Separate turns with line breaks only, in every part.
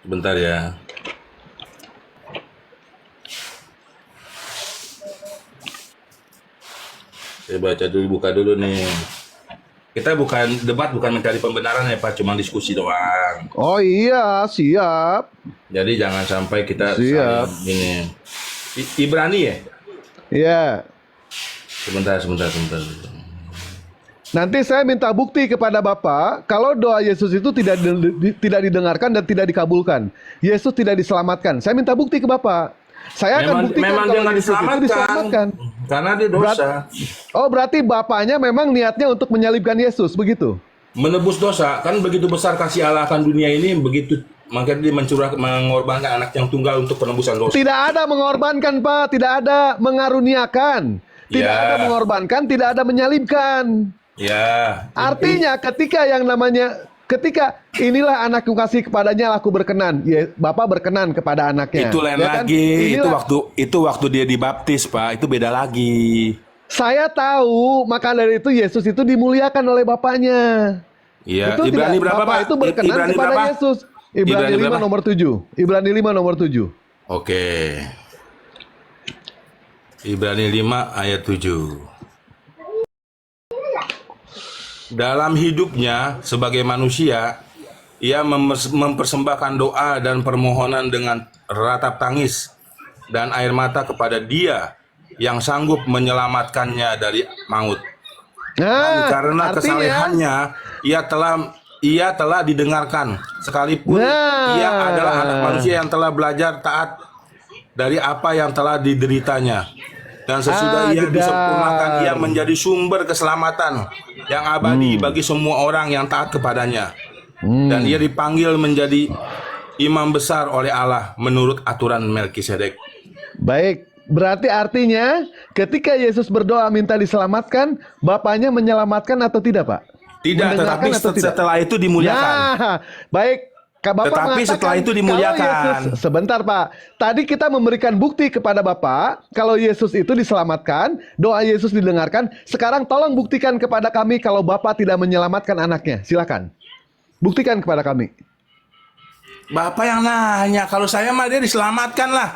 Sebentar ya. Saya baca dulu, buka dulu nih. Kita bukan debat, bukan mencari pembenaran ya Pak, cuma diskusi doang.
Oh iya, siap.
Jadi jangan sampai kita
Siap.
saling ini. Ibrani ya?
Iya.
Sebentar.
Nanti saya minta bukti kepada Bapak kalau doa Yesus itu tidak didengarkan dan tidak dikabulkan. Yesus tidak diselamatkan. Saya minta bukti ke Bapak. Saya akan buktikan
Memang dia
kalau
nggak
Yesus itu diselamatkan.
karena dia dosa.
Berarti Bapaknya memang niatnya untuk menyalibkan Yesus, begitu?
Menebus dosa, kan begitu besar kasih Allah akan dunia ini, begitu makanya dia mengorbankan anak yang tunggal untuk penebusan dosa.
Tidak ada mengorbankan, Pak. Tidak ada mengaruniakan. Tidak
Ya.
ada mengorbankan, tidak ada menyalibkan.
Ya.
Artinya ketika inilah anakku kasih kepadanya aku berkenan. Ya, Bapak berkenan kepada anaknya.
Itu lain
Ya kan?
lagi.
Inilah,
Itu waktu dia dibaptis, Pak. Itu beda lagi.
saya tahu, maka dari itu Yesus itu dimuliakan oleh Bapaknya.
Iya.
Itu
Ibrani
tidak,
berapa,
Bapak
Pak?
itu berkenan
Ibrani
kepada
berapa?
Yesus. Ibrani
Ibrani
5
berapa?
nomor 7. Ibrani 5 nomor 7.
Oke. Ibrani 5 ayat 7. Dalam hidupnya sebagai manusia, ia mempersembahkan doa dan permohonan dengan ratap tangis dan air mata kepada Dia yang sanggup menyelamatkannya dari maut. Dan
Nah,
karena
artinya,
kesalehannya, ia telah didengarkan, sekalipun ia adalah anak manusia yang telah belajar taat dari apa yang telah dideritanya. Dan sesudah ia
jedar.
disempurnakan, ia menjadi sumber keselamatan yang abadi bagi semua orang yang taat kepadanya. Dan ia dipanggil menjadi imam besar oleh Allah menurut aturan Melkisedek.
Baik, berarti artinya ketika Yesus berdoa minta diselamatkan, Bapaknya menyelamatkan atau tidak, Pak?
Tidak,
Mendengarkan
tetapi
atau tidak?
setelah itu dimuliakan.
Nah, baik. Bapak
Tetapi
mengatakan
setelah itu
kalau
dimuliakan.
Yesus, sebentar Pak. Tadi kita memberikan bukti kepada Bapak kalau Yesus itu diselamatkan, doa Yesus didengarkan. Sekarang tolong buktikan kepada kami kalau Bapak tidak menyelamatkan anaknya. Silakan. Buktikan kepada kami.
Bapak yang nanya, kalau saya mah dia diselamatkan lah.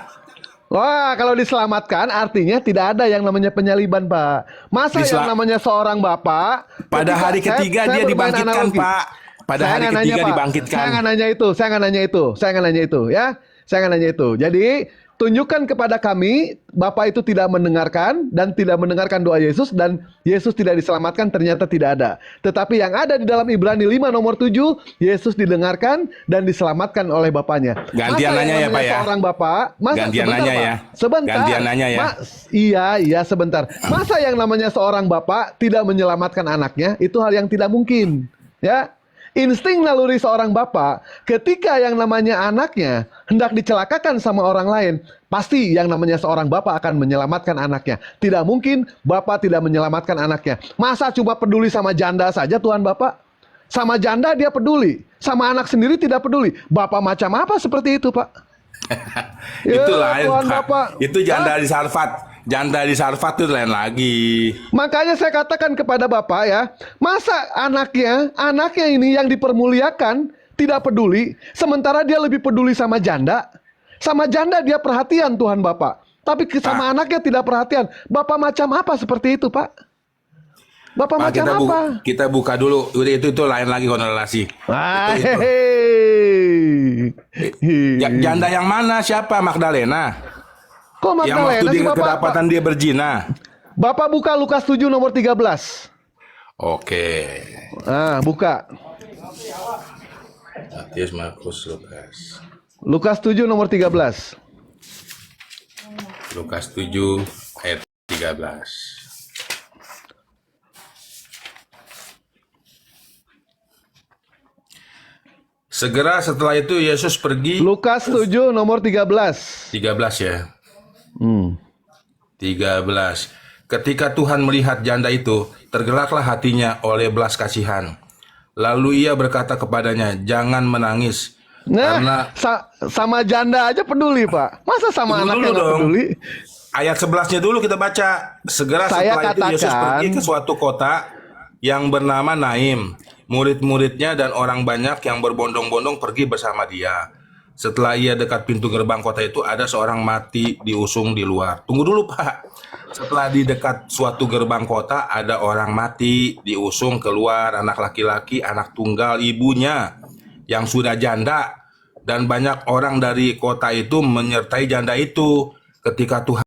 Wah, kalau diselamatkan artinya tidak ada yang namanya penyaliban, Pak. Masa yang namanya seorang bapak
Pada hari ketiga dia
bermain
dibangkitkan,
analogi.
Pak. Pada
Saya
hari
nggak
ketiga
nanya, Pak.
dibangkitkan.
Saya nggak nanya itu. Saya nggak nanya itu, ya. Saya nggak nanya itu. Jadi tunjukkan kepada kami Bapak itu tidak mendengarkan dan tidak mendengarkan doa Yesus dan Yesus tidak diselamatkan, ternyata tidak ada. Tetapi yang ada di dalam Ibrani 5 nomor 7, Yesus didengarkan dan diselamatkan oleh Bapaknya.
Gantian
Masa
nanya
yang
ya, Pak,
namanya
ya?
seorang Bapak,
Gantian
sebentar,
nanya
Pak.
ya.
Sebentar.
Gantian nanya ya.
Iya, sebentar. Masa yang namanya seorang bapak tidak menyelamatkan anaknya, itu hal yang tidak mungkin. Ya, insting naluri seorang bapak, ketika yang namanya anaknya hendak dicelakakan sama orang lain, pasti yang namanya seorang bapak akan menyelamatkan anaknya. Tidak mungkin bapak tidak menyelamatkan anaknya. Masa cuma peduli sama janda saja Tuhan Bapak? Sama janda dia peduli, sama anak sendiri tidak peduli. Bapak macam apa seperti itu, Pak?
Itu
Ya,
lain,
Tuhan
Pak.
Bapak.
Itu janda di Sarfat. Janda di Sarfat itu lain lagi.
Makanya saya katakan kepada Bapak ya, masa anaknya ini yang dipermuliakan tidak peduli, sementara dia lebih peduli sama janda. Sama janda dia perhatian Tuhan Bapak, tapi sama anaknya tidak perhatian. Bapak macam apa seperti itu, Pak? Bapak
Pak,
macam apa?
kita buka dulu. Udah itu lain lagi konotasi. Janda yang mana? Siapa? Magdalena.
Kok
Yang waktu
Magdalena sih,
dia
Bapak?
kedapatan dia berzina.
Bapak buka Lukas 7 nomor 13.
Oke.
Buka.
Matius, Markus, Lukas.
Lukas 7 nomor 13.
Lukas 7 ayat 13. Segera setelah itu Yesus pergi.
Lukas 7 nomor 13.
13 ya. 13. Ketika Tuhan melihat janda itu, tergeraklah hatinya oleh belas kasihan. Lalu ia berkata kepadanya, jangan menangis.
Nah,
Karena
sama janda aja peduli, Pak. Masa sama
Tunggu
anaknya
dulu
nggak
dong.
peduli?
ayat 11-nya dulu kita baca. Segera
Saya
setelah itu Yesus
katakan-
pergi ke suatu kota yang bernama Naim. Murid-muridnya dan orang banyak yang berbondong-bondong pergi bersama dia. Setelah ia dekat pintu gerbang kota itu, ada seorang mati diusung di luar. Tunggu dulu, Pak. Setelah di dekat suatu gerbang kota, ada orang mati diusung keluar, anak laki-laki, anak tunggal ibunya yang sudah janda. Dan banyak orang dari kota itu menyertai janda itu. Ketika Tuhan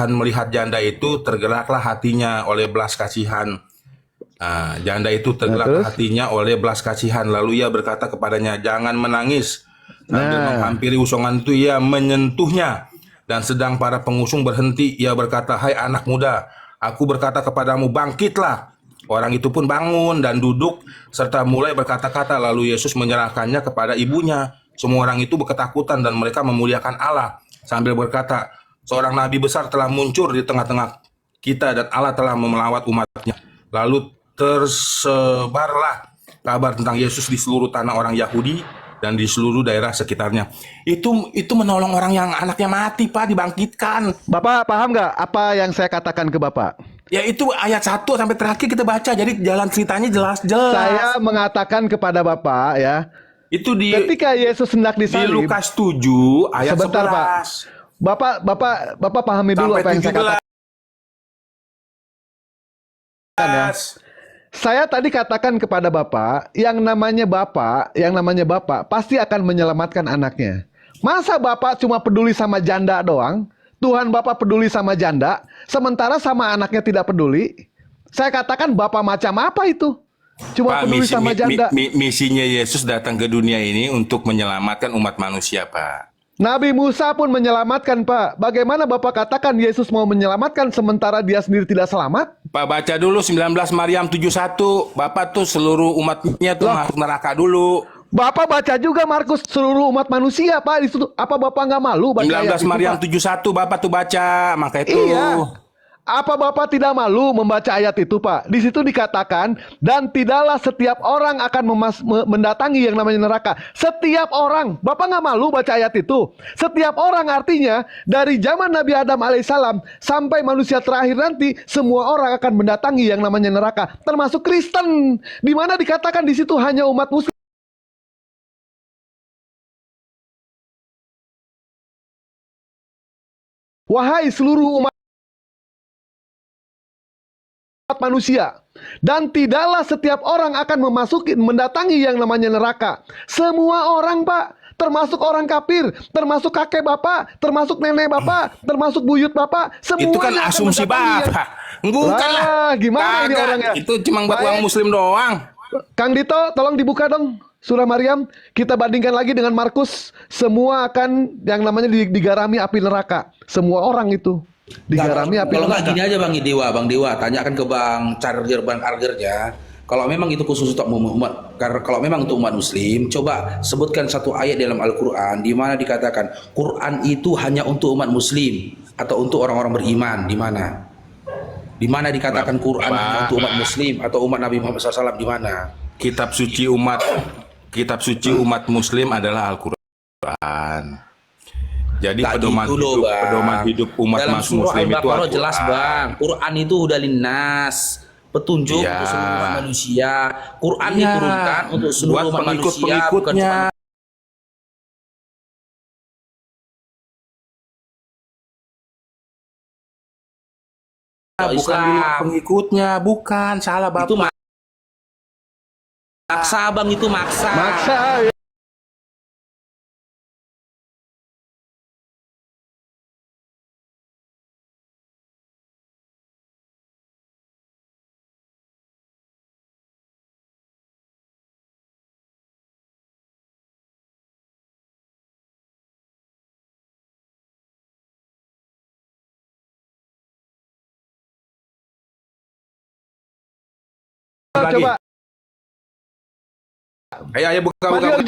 melihat janda itu, tergeraklah hatinya oleh belas kasihan. Janda itu
Nah,
tergerak
terus?
hatinya oleh belas kasihan. Lalu ia berkata kepadanya, "Jangan menangis." Sambil
Nah,
menghampiri usongan itu, ia menyentuhnya. Dan sedang para pengusung berhenti, ia berkata, "Hai anak muda, aku berkata kepadamu, bangkitlah." Orang itu pun bangun dan duduk, serta mulai berkata-kata. Lalu Yesus menyerahkannya kepada ibunya. Semua orang itu berketakutan dan mereka memuliakan Allah. Sambil berkata, "Seorang nabi besar telah muncul di tengah-tengah kita dan Allah telah memelawat umatnya." Lalu tersebarlah kabar tentang Yesus di seluruh tanah orang Yahudi dan di seluruh daerah sekitarnya. Itu menolong orang yang anaknya mati, Pak, dibangkitkan.
Bapak paham nggak apa yang saya katakan ke Bapak?
Ya itu ayat 1 sampai terakhir kita baca. Jadi jalan ceritanya
Saya
jelas-jelas.
mengatakan kepada Bapak ya,
Itu
ketika Yesus hendak
di
disalib,
Lukas 7 ayat
sebentar Pak.
11
Bapak pahami dulu
sampai
apa yang saya katakan
17.
ya. Saya tadi katakan kepada Bapak, yang namanya Bapak pasti akan menyelamatkan anaknya. Masa Bapak cuma peduli sama janda doang? Tuhan Bapak peduli sama janda, sementara sama anaknya tidak peduli? Saya katakan Bapak macam apa itu? Cuma
Pak,
peduli sama janda.
misinya Yesus datang ke dunia ini untuk menyelamatkan umat manusia, Pak.
Nabi Musa pun menyelamatkan, Pak. Bagaimana Bapak katakan Yesus mau menyelamatkan sementara dia sendiri tidak selamat?
Pak, baca dulu 19 Maryam 71. Bapak tuh seluruh umatnya tuh
Loh,
masuk neraka dulu.
Bapak baca juga Markus seluruh umat manusia, Pak. Di situ apa Bapak nggak malu baca ayat
19
itu,
Maryam
Pak?
71 Bapak tuh baca. Maka itu
Iya. Apa Bapak tidak malu membaca ayat itu, Pak? Di situ dikatakan, dan tidaklah setiap orang akan mendatangi yang namanya neraka. Setiap orang. Bapak nggak malu baca ayat itu? Setiap orang artinya, dari zaman Nabi Adam alaihissalam sampai manusia terakhir nanti, semua orang akan mendatangi yang namanya neraka. Termasuk Kristen. Di mana dikatakan di situ hanya umat muslim. Wahai seluruh umat manusia, dan tidaklah setiap orang akan mendatangi yang namanya neraka. Semua orang, Pak, termasuk orang kafir, termasuk kakek Bapak, termasuk nenek Bapak, termasuk buyut Bapak,
itu kan
semuanya akan
asumsi
mendatangi yang...
Bapak. Bukan lah.
Lah, gimana ini
Kagak.
orangnya?
Itu cuma buat orang
Baik,
muslim doang.
Kang Dito, tolong dibuka dong surah Maryam. Kita bandingkan lagi dengan Markus. Semua akan yang namanya digarami api neraka. Semua orang itu digarami api
Kalau nggak
neraka.
gini aja Bang Dewa, tanyakan ke Bang Arger ya. Kalau memang itu khusus untuk umat, kalau memang untuk umat Muslim, coba sebutkan satu ayat dalam Al-Quran di mana dikatakan Quran itu hanya untuk umat Muslim atau untuk orang-orang beriman, di mana? Di mana dikatakan Quran hanya untuk umat Muslim atau umat Nabi Muhammad SAW, di mana?
Kitab suci umat muslim adalah Al-Quran. Jadi
Gak gitu loh
pedoman
Bang.
hidup umat
Dalam surah
muslim itu
Al-Baqarah
Al-Quran.
jelas Bang, Quran itu udah linnas, petunjuk
Iya.
untuk seluruh umat manusia. Quran
Iya.
diturunkan untuk seluruh
Buat
umat manusia, bukan
pengikut-pengikutnya.
cuma
Bukan
Islam.
buat pengikutnya, bukan. Salah
Itu
Bapak.
maksa Bang, itu maksa.
Maksa.
Lagi.
Coba
Ayo buka.
Mario,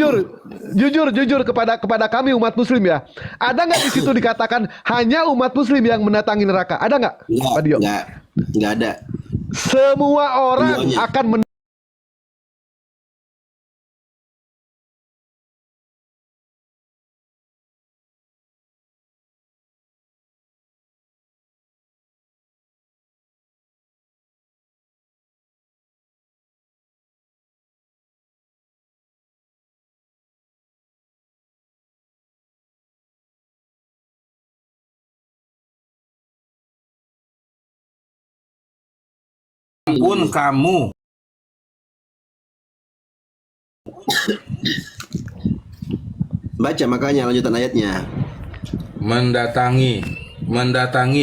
jujur kepada kami umat Muslim ya. Ada nggak di situ dikatakan hanya umat Muslim yang mendatangi neraka? Ada nggak, Pak Dio?
Nggak ada.
Semua orang
Dionya.
akan
pun kamu
Baca makanya lanjutan ayatnya.
mendatangi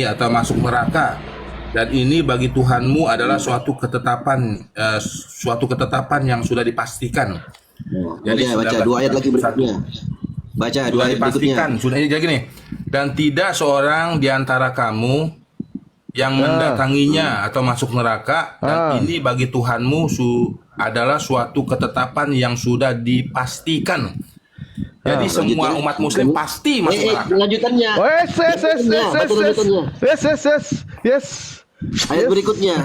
atau masuk neraka, dan ini bagi Tuhanmu adalah suatu ketetapan yang sudah dipastikan. Jadi
Baca dua ayat lagi berikutnya. Baca dua
sudah
ayat berikutnya.
dipastikan, sudah ini jadi gini. Dan tidak seorang di antara kamu yang mendatanginya atau masuk neraka, dan ini bagi Tuhanmu adalah suatu ketetapan yang sudah dipastikan. Jadi semua umat muslim pasti masuk neraka.
Lanjutannya.
Yes.
Ayat berikutnya.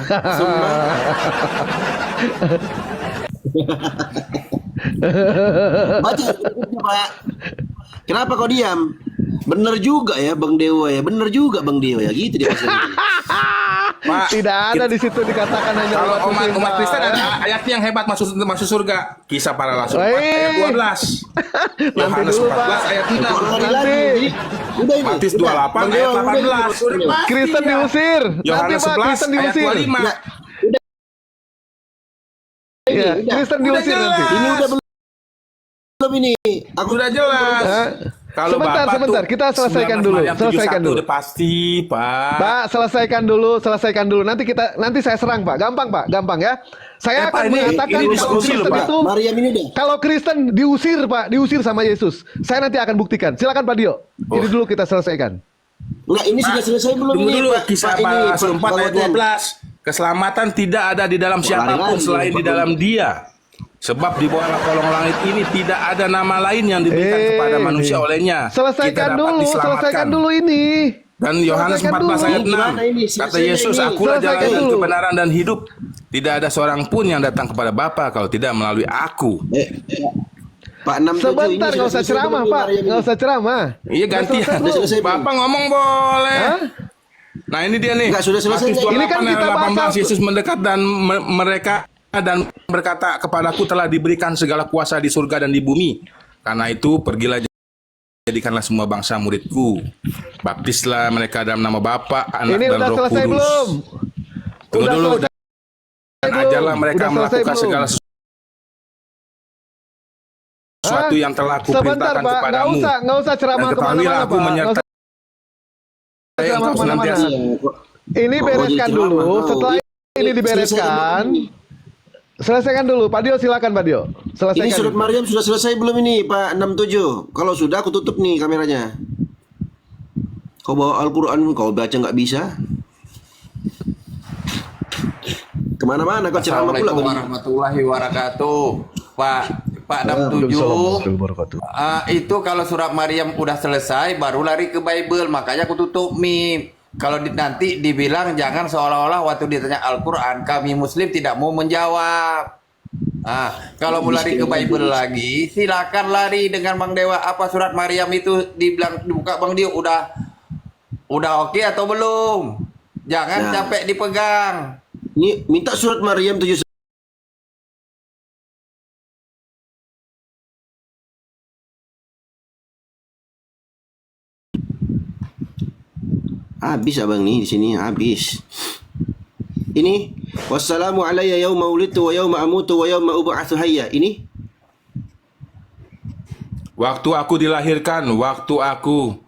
Baca berikutnya, Pak. Kenapa kau diam? Bener juga ya Bang Dewa ya. Bener juga Bang Dewa ya. Gitu dia maksudnya.
Pak,
Tidak ada di situ dikatakan hanya
kalau
Muslim,
umat
Pak.
Kristen ada ayatnya yang hebat masuk surga. Kisah para rasul 4
Woi.
ayat 12.
Nanti
Yohanes
dulu,
14
Pak.
ayat 6.
Nanti.
Udah ini.
Matius
Udah.
28
Bang
ayat
Dewa, udah ini.
18. Udah pasti
Kristen
ya.
diusir. Nanti
Yohanes
Pak,
11
Kristen
ayat
diusir.
25.
Ya,
Iya,
udah.
Kristen
Udah
diusir
jelas.
nanti.
Ini udah belum ini. Aku
Sudah jelas.
Hah?
Kalau
Sebentar,
Bapak
sebentar.
tuh
Kita selesaikan
19
dulu.
Maryam
Selesaikan
71
dulu.
udah pasti, Pak.
Selesaikan dulu. Nanti saya serang, Pak. Gampang, Pak. Gampang ya. Saya
Pak,
akan mengatakan
ini
kalau
diskusi loh,
Kristen
Pak.
itu
Maryam ini udah.
kalau Kristen diusir, Pak, diusir sama Yesus. Saya nanti akan buktikan. Silakan Pak Dio. Ini dulu kita selesaikan.
Enggak, ini sudah selesai belum
Tunggu
ini?
dulu,
Pak?
kisah
Pak,
para
ini,
rasul 4
Bang
ayat
Wadlan.
12. Keselamatan tidak ada di dalam siapapun
lari-lari,
selain di
Pak.
dalam Dia. Sebab di bawah kolong langit ini tidak ada nama lain yang diberikan kepada manusia olehnya.
Selesaikan
Kita dapat
dulu,
diselamatkan.
selesaikan dulu ini.
Dan Yohanes
Selesaikan
14 ayat
dulu. Gimana ini?
6. Kata
Selesai
Yesus,
ini.
akulah jalan
Selesaikan
dan
dulu.
kebenaran dan hidup. Tidak ada seorang pun yang datang kepada Bapa kalau tidak melalui aku.
Pak 67
Sebentar, nggak usah ceramah, Pak. Nggak usah ceramah.
Iya gantian.
Sudah selesai, belum?
Bapak ngomong boleh.
Hah?
Nah ini dia nih.
Enggak, sudah selesai.
Matius 28
Ini kan kita
ayat
bahas
18, Yesus mendekat dan mereka dan berkata, kepadaku telah diberikan segala kuasa di surga dan di bumi. Karena itu pergilah, jadikanlah semua bangsa muridku. Baptislah mereka dalam nama Bapa, Anak
Ini
dan
udah
Roh
selesai
Kudus.
belum?
Tunggu
Udah
dulu.
selesai
Dan
belum?
ajarlah mereka
Udah selesai
melakukan
belum?
segala sesuatu yang telah
Sebentar,
kuperintahkan
Pak.
kepadamu.
Nggak usah ceramah
Dan ketahuilah
kemana-mana,
aku
Pak. Nggak
menyertai
usah ceramah
engkau
kemana-mana.
senantiasa.
Ini bereskan dulu. Setelah ini dibereskan, selesaikan dulu. Pak Dio, silakan Pak Dio. Selesaikan.
Ini surat Maryam sudah selesai belum ini Pak 67? Kalau sudah aku tutup nih kameranya. Kau bawa Al-Quran kau baca nggak bisa? Kemana-mana kau ceramah pula
Assalamualaikum
kau.
warahmatullahi wabarakatuh. Pak 67. Itu kalau surat Maryam udah selesai baru lari ke Bible, makanya aku tutup Mi. Kalau nanti dibilang jangan seolah-olah waktu ditanya Al-Quran kami Muslim tidak mau menjawab. Kalau mau lari ke Bible lagi, silakan lari dengan Bang Dewa. Apa surat Maryam itu dibuka Bang Dio udah oke atau belum? Jangan
Nah.
capek dipegang.
Ini minta surat Maryam 7. Habis abang nih di sini habis. Ini wassalamu alayya yauma wulidtu wa yauma amutu wa yauma ub'atsu hayya. Ini
Waktu aku dilahirkan, waktu aku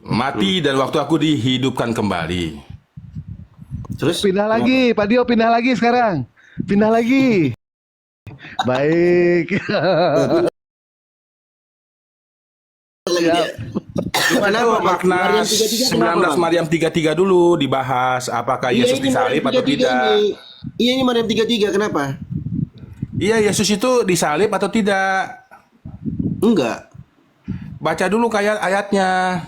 mati, dan waktu aku dihidupkan kembali.
terus
Pindah lagi, Pak Dio, pindah lagi sekarang. Pindah lagi. Baik.
Kenapa makna
Maryam 33 kenapa,
19
Bang?
Maryam 33 dulu dibahas, apakah Yesus
ini
disalib
Maryam
atau
33
tidak?
ini. Iya ini Maryam 33 kenapa?
Iya, Yesus itu disalib atau tidak?
Enggak.
Baca dulu kayak ayatnya.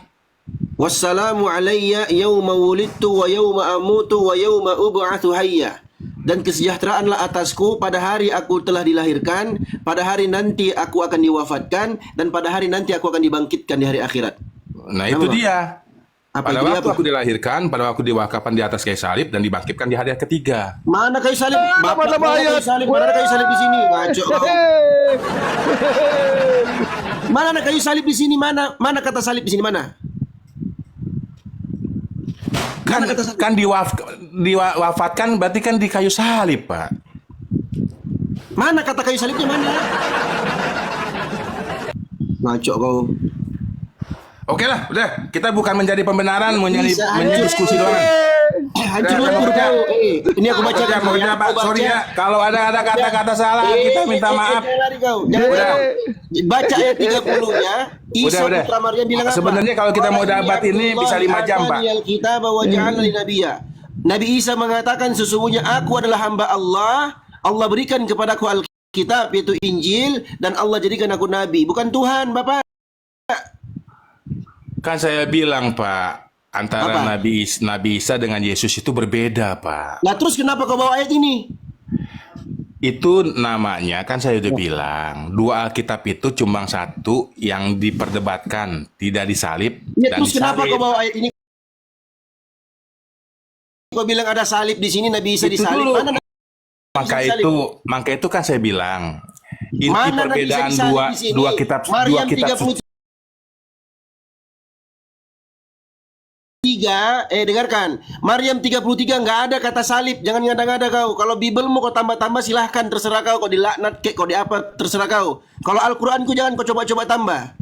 Wassalamu alayya yauma wulidtu wa yauma amutu wa yauma ub'atsu hayya. Dan kesejahteraanlah atasku pada hari aku telah dilahirkan, pada hari nanti aku akan diwafatkan, dan pada hari nanti aku akan dibangkitkan di hari akhirat.
Nah, itu
Apa?
dia.
Apa
Pada
itu dia,
waktu
apa?
aku dilahirkan, pada waktu diwakafkan di atas kayu salib dan dibangkitkan di hari ketiga.
Mana kayu salib? Bapak
mana
mana kayu
ayat?
salib? Mana ada kayu salib di sini? Ngaco kau. Mana ada kayu salib di sini? Mana kata salib di sini? Mana?
Diwafatkan berarti kan di kayu salib, Pak.
Mana kata kayu salibnya mana? Ngaco kau.
Oke lah, udah. Kita bukan menjadi pembenaran, menjadi
Bisa.
diskusi doang.
Hancur
Udah,
lebur
udah.
kau. Ini aku baca
Udah, udah, Pak. Sorry ya, kalau ada kata-kata salah, kita minta maaf. Udah.
Baca ayat 30-nya. Isa
Udah.
putra Maryam bilang apa?
Sebenarnya kalau kita mau debat ini bisa 5 jam, Pak.
Kita bawa jalan nabiyya. Nabi Isa mengatakan sesungguhnya aku adalah hamba Allah. Allah berikan kepadaku Alkitab yaitu Injil dan Allah jadikan aku nabi, bukan Tuhan, Bapak.
Kan saya bilang, Pak, antara
Apa?
Nabi Isa dengan Yesus itu berbeda, Pak.
Nah, terus kenapa kau bawa ayat ini?
Itu namanya, kan saya udah bilang, dua Alkitab itu cuma satu yang diperdebatkan, tidak disalib
Ya,
dan
terus kenapa
disalib.
kau bawa ayat ini? Kau bilang ada salib di sini, Nabi Isa
Itu
disalib.
dulu.
Mana
Maka itu kan saya bilang, inti
Mana Nabi Isa
perbedaan
disalib di sini?
dua kitab
Maryam
suci.
33, dengarkan. Maryam 33 nggak ada kata salib. Jangan ngada-ngada kau. Kalau Bibelmu kau tambah-tambah silahkan, terserah kau. Kau dilaknat kek, kau di apa, terserah kau. Kalau Al-Quranku jangan kau coba-coba tambah.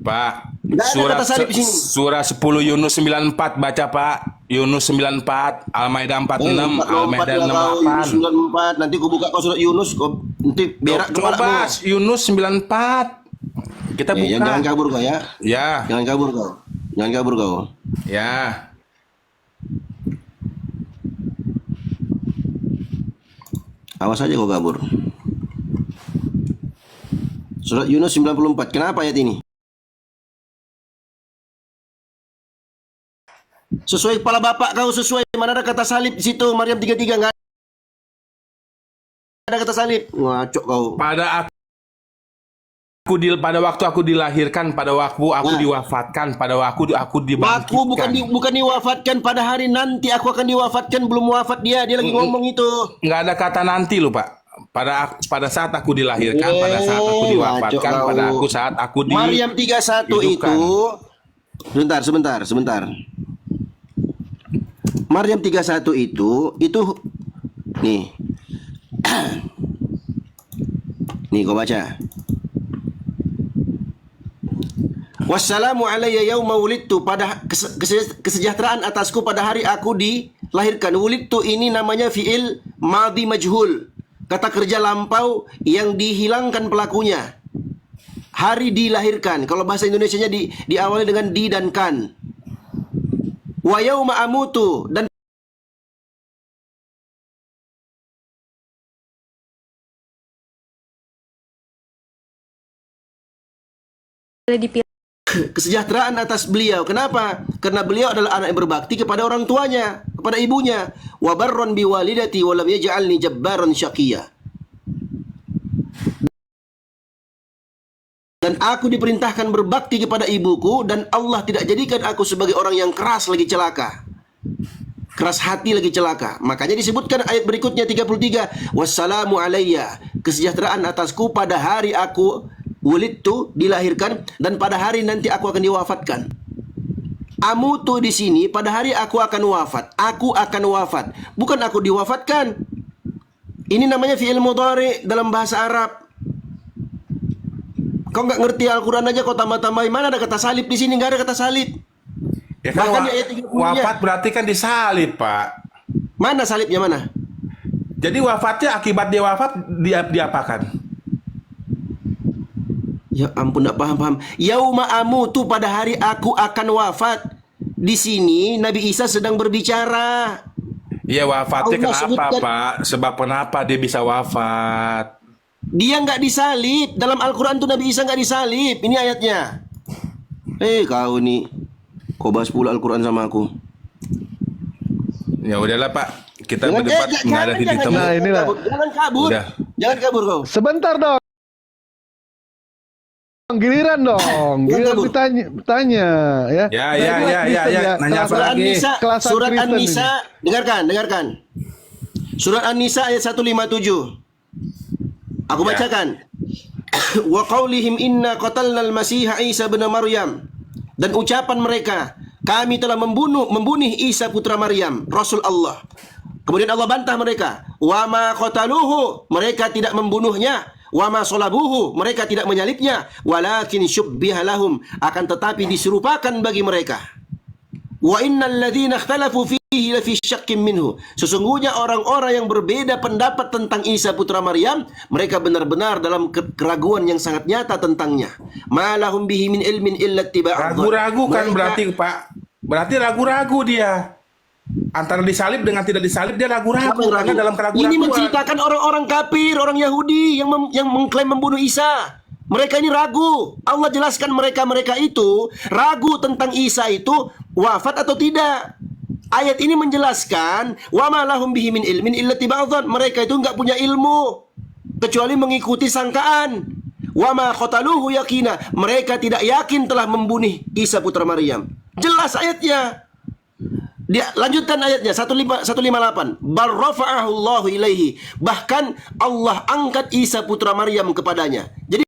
Pak,
Nggak ada kata salib di sini.
surah 10 Yunus 94 baca, Pak. Yunus 94, Al-Maidah 46, Al-Maidah 68.
94. Nanti kau buka kau surat Yunus, kau nanti berak
Coba
kepalamu.
Yunus 94. Kita buka.
Jangan kabur kau ya.
Ya,
Jangan kabur kau. Jangan kabur kau.
ya.
Awas aja kau kabur. Surat Yunus 94. Kenapa ayat ini? Sesuai kepala bapak kau, sesuai. Mana ada kata salib di situ? Maryam 33 enggak ada kata salib. Ngaco kau.
Pada waktu aku dilahirkan, pada waktu aku
Nah.
diwafatkan, pada waktu aku dibangkitkan.
Aku bukan diwafatkan pada hari nanti aku akan diwafatkan, belum wafat dia lagi ngomong itu.
Nggak ada kata nanti loh, Pak. Pada saat aku dilahirkan, pada saat aku diwafatkan,
ngaco
pada
kau.
saat aku di
Maryam 31
hidupkan.
itu sebentar. Maryam 31 itu nih. Nih kau baca. Wassalamu alayya yauma wulidtu, pada kesejahteraan atasku pada hari aku dilahirkan. Wulidtu ini namanya fiil madhi majhul. Kata kerja lampau yang dihilangkan pelakunya. Hari dilahirkan. Kalau bahasa Indonesianya diawali dengan di dan kan. Wa yauma amutu, dan kesejahteraan atas beliau. Kenapa? Karena beliau adalah anak yang berbakti kepada orang tuanya, kepada ibunya. Wa barron bi walidati wa lam yaj'alni jabbaran syaqiyya. Dan aku diperintahkan berbakti kepada ibuku, dan Allah tidak jadikan aku sebagai orang yang keras lagi celaka. Keras hati lagi celaka. Makanya disebutkan ayat berikutnya 33, wassalamu alayya, kesejahteraan atasku pada hari aku wulidtu, dilahirkan, dan pada hari nanti aku akan diwafatkan. Amutu di sini pada hari aku akan wafat. Aku akan wafat, bukan aku diwafatkan. Ini namanya fi'il mudhari dalam bahasa Arab. Kau nggak ngerti Al-Quran aja kau tambah-tambahin. Mana ada kata salib di sini? Nggak ada kata salib.
Ya kan
Bahkan di ayat 30-nya.
wafat berarti kan disalib, Pak.
Mana salibnya mana?
Jadi wafatnya akibat dia wafat diapakan?
Ya ampun, nggak paham. Yauma amutu, pada hari aku akan wafat. Di sini Nabi Isa sedang berbicara.
Iya, wafatnya
Allah
kenapa,
sebutkan-
Pak? Sebab kenapa dia bisa wafat?
Dia nggak disalib. Dalam Al-Quran tuh Nabi Isa nggak disalib. Ini ayatnya. Kau nih, kau bahas pula Al-Quran sama aku.
Ya udahlah, Pak. Kita berdebat nggak ada titik temu.
Nah, inilah.
Jangan kabur.
Udah.
Jangan kabur kau.
Sebentar dong. Giliran dong. Giliran
kabur.
bertanya ya.
Ya. Nanya apa
Surat
lagi?
An-Nisa,
Kelasan
surat
Kristen
An-Nisa, dengarkan. Surat An-Nisa ayat 157. Aku
Ya.
bacakan. Wa qaulihim inna qatalnal masiha Isa bin Maryam. Dan ucapan mereka, kami telah membunuh Isa putra Maryam, Rasul Allah. Kemudian Allah bantah mereka, wa ma qataluhu, mereka tidak membunuhnya, wa ma salabuhu, mereka tidak menyalibnya, walakin syubbiha lahum, akan tetapi diserupakan bagi mereka. Wa innal ladzina ikhtalafu fihi lafi syakkim minhu, sesungguhnya orang-orang yang berbeda pendapat tentang Isa putra Maryam, mereka benar-benar dalam keraguan yang sangat nyata tentangnya. Ma lahum bihi min ilmin illa ittiba'adh.
Ragu-ragu kan berarti Pak. Berarti ragu-ragu dia. Antara disalib dengan tidak disalib dia ragu-ragu karena dalam keraguan.
Ini menceritakan orang-orang kafir, orang Yahudi yang mengklaim membunuh Isa. Mereka ini ragu. Allah jelaskan mereka itu ragu tentang Isa itu wafat atau tidak. Ayat ini menjelaskan wa ma lahum bihi min ilmin illa tiba'dzan. Mereka itu enggak punya ilmu kecuali mengikuti sangkaan. Wa ma qataluhu yakina. Mereka tidak yakin telah membunuh Isa putra Maryam. Jelas ayatnya. Dia lanjutkan ayatnya 158. Bal rafa'ahu Allahu ilaihi. Bahkan Allah angkat Isa putra Maryam kepadanya. Jadi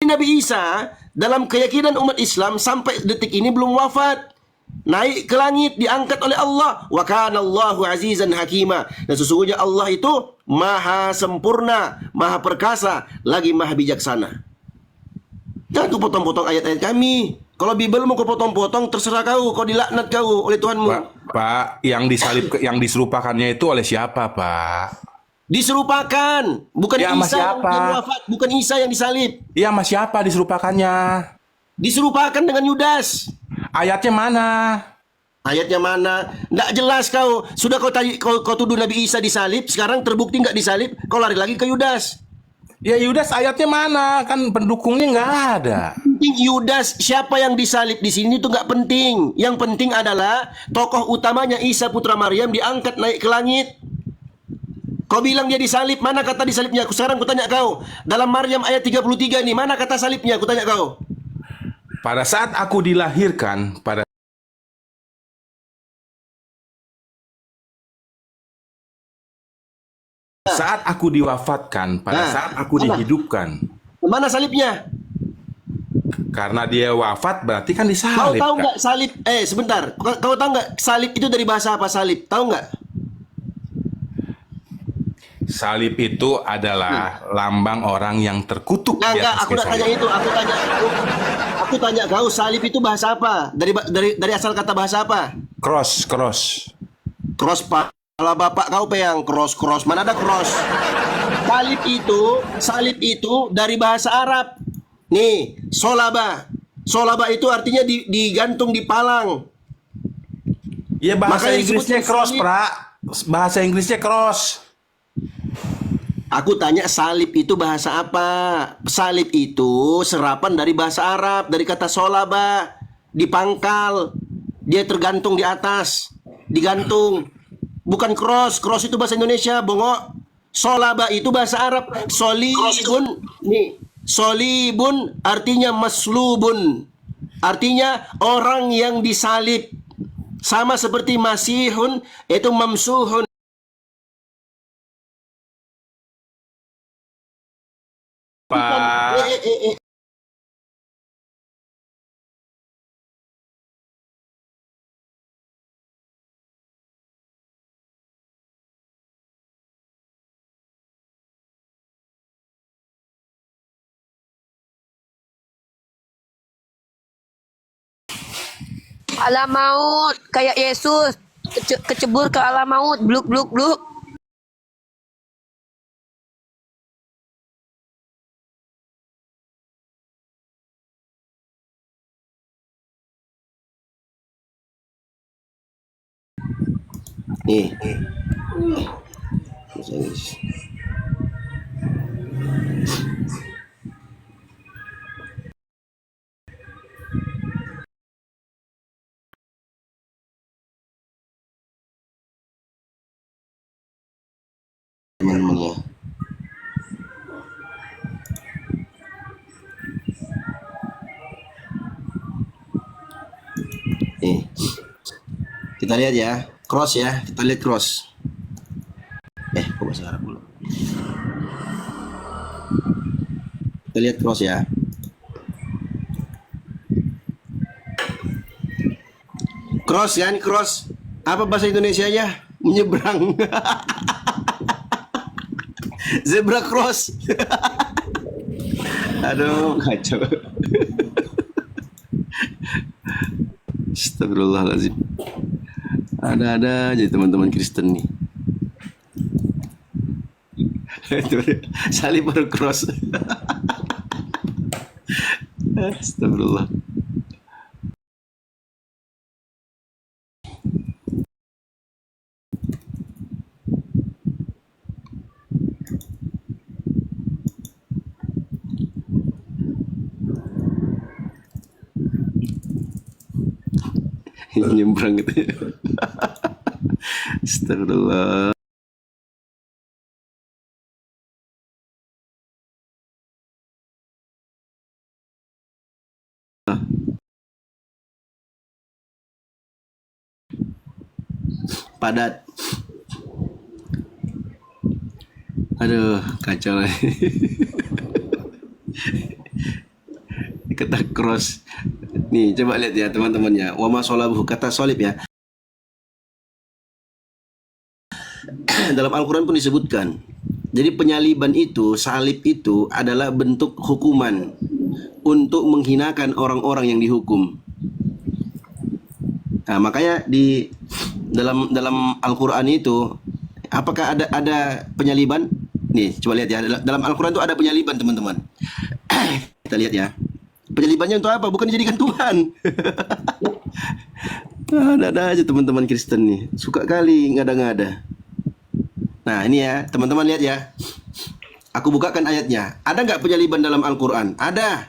Nabi Isa dalam keyakinan umat Islam sampai detik ini belum wafat. Naik ke langit, diangkat oleh Allah. Wa kana Allahu azizan hakima. Dan sesungguhnya Allah itu maha sempurna, maha perkasa, lagi maha bijaksana. Jangan kau potong-potong ayat-ayat kami. Kalau Bible mau kau potong-potong, terserah kau dilaknat kau oleh Tuhanmu.
Pak, yang disalib, yang diserupakannya itu oleh siapa, Pak?
Diserupakan, bukan
Ya, sama
Isa
siapa?
yang wafat, bukan Isa yang disalib.
Iya, sama siapa diserupakannya?
Diserupakan dengan Yudas.
Ayatnya mana?
Ayatnya mana? Nggak jelas kau. Sudah kau tuduh Nabi Isa disalib, sekarang terbukti nggak disalib, kau lari lagi ke Yudas.
Ya Yudas ayatnya mana? Kan pendukungnya nggak ada.
Penting Yudas, siapa yang disalib di sini itu nggak penting. Yang penting adalah tokoh utamanya Isa putra Maryam diangkat naik ke langit. Kau bilang dia disalib, mana kata disalibnya? Sekarang kutanya kau, dalam Maryam ayat 33 nih, mana kata salibnya? Kutanya kau.
Pada saat aku dilahirkan, saat aku diwafatkan, pada saat aku dihidupkan.
Mana salibnya?
Karena dia wafat berarti kan
Kau
disalib.
tahu
Kak.
nggak salib? Sebentar. Kau tahu nggak salib itu dari bahasa apa salib? Tahu nggak?
Salib itu adalah lambang orang yang terkutuk
Nah,
di
enggak,
atas
aku nggak
kayu
tanya
salib.
itu. Aku tanya kau, salib itu bahasa apa? Dari asal kata bahasa apa?
Cross.
Cross, Pak. Kalau bapak kau peyang cross. Mana ada cross? Salib itu dari bahasa Arab. Nih, solaba. Solaba itu artinya digantung di palang.
Ya bahasa
Makanya
Inggrisnya
disebut
cross,
salib.
Pra. Bahasa Inggrisnya cross.
Aku tanya salib itu bahasa apa? Salib itu serapan dari bahasa Arab, dari kata solaba, dipangkal, dia tergantung di atas, digantung. Bukan cross, cross itu bahasa Indonesia, bongok. Solaba itu bahasa Arab, solibun. Nih, solibun artinya maslubun, artinya orang yang disalib. Sama seperti masihun itu mamsuhun.
Pak.
Alam maut kayak Yesus kecebur ke alam maut bluk bluk bluk.
Nih. Bahasa Inggris. Teman-teman ya. Nih. Kita lihat ya. Cross ya, kita lihat cross. Kok bahasa Arab dulu. Kita lihat cross ya. Cross kan, cross. Apa bahasa Indonesianya? Menyeberang. Zebra cross. Aduh, kacau. Astagfirullahaladzim. Ada-ada aja teman-teman Kristen nih. Salib baru cross. Astagfirullah. Nyebrang gitu ya. Astagfirullah. Padat. Aduh, kacau lah. Kata cross. Nih, coba lihat ya teman-teman ya. Wa ma salabuhu, kata salib ya. Dalam Al-Quran pun disebutkan. Jadi penyaliban itu, salib itu adalah bentuk hukuman untuk menghinakan orang-orang yang dihukum. Nah, makanya di dalam Al-Quran itu, apakah ada penyaliban? Nih, coba lihat ya. Dalam Al-Quran itu ada penyaliban, teman-teman. Kita lihat ya. Penyalibannya untuk apa? Bukan dijadikan Tuhan. Ada aja teman-teman Kristen nih. Suka kali ngada-ngada. Nah, ini ya, teman-teman lihat ya. Aku bukakan ayatnya. Ada nggak penyaliban dalam Al-Quran? Ada.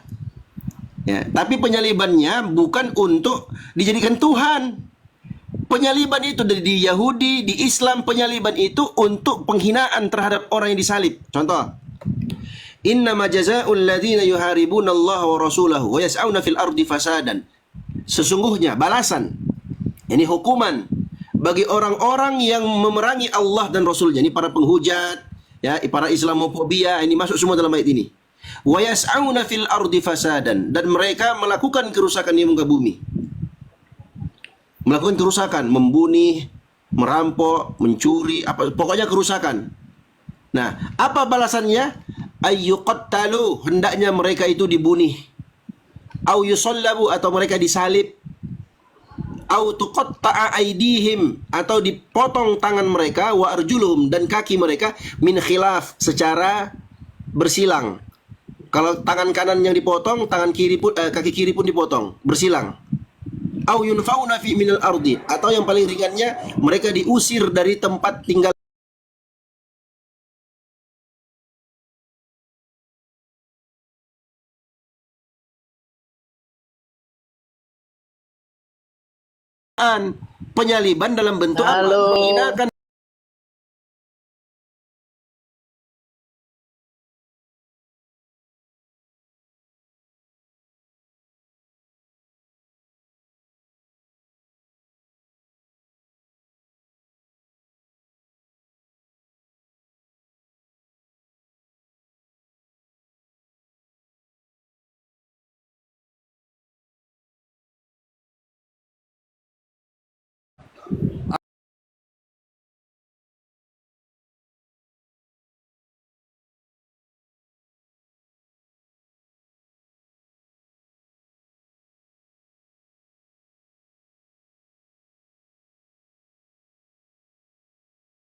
Ya, tapi penyalibannya bukan untuk dijadikan Tuhan. Penyaliban itu di Yahudi, di Islam, penyaliban itu untuk penghinaan terhadap orang yang disalib. Contoh. Innama jazaa'ul ladzina yuharibuna Allah wa rasulahu wa yas'auna fil ardi fasadan. Sesungguhnya balasan, ini hukuman bagi orang-orang yang memerangi Allah dan Rasulnya. Ini para penghujat, ya, para Islamofobia, ini masuk semua dalam ayat ini. Wa yas'auna fil ardi fasadan, dan mereka melakukan kerusakan di muka bumi. Melakukan kerusakan, membunuh, merampok, mencuri, apa pokoknya kerusakan. Nah, apa balasannya? Ayyuqattalu, hendaknya mereka itu dibunuh. Au yusallabu, atau mereka disalib. Au tuqatta'a aydihim, atau dipotong tangan mereka, wa arjuluhum, dan kaki mereka, min khilaf, secara bersilang. Kalau tangan kanan yang dipotong, tangan kiri pun kaki kiri pun dipotong, bersilang. Au yunfauna fi minal ardi, atau yang paling ringannya mereka diusir dari tempat tinggal. Penyaliban dalam bentuk apa? Menghinakan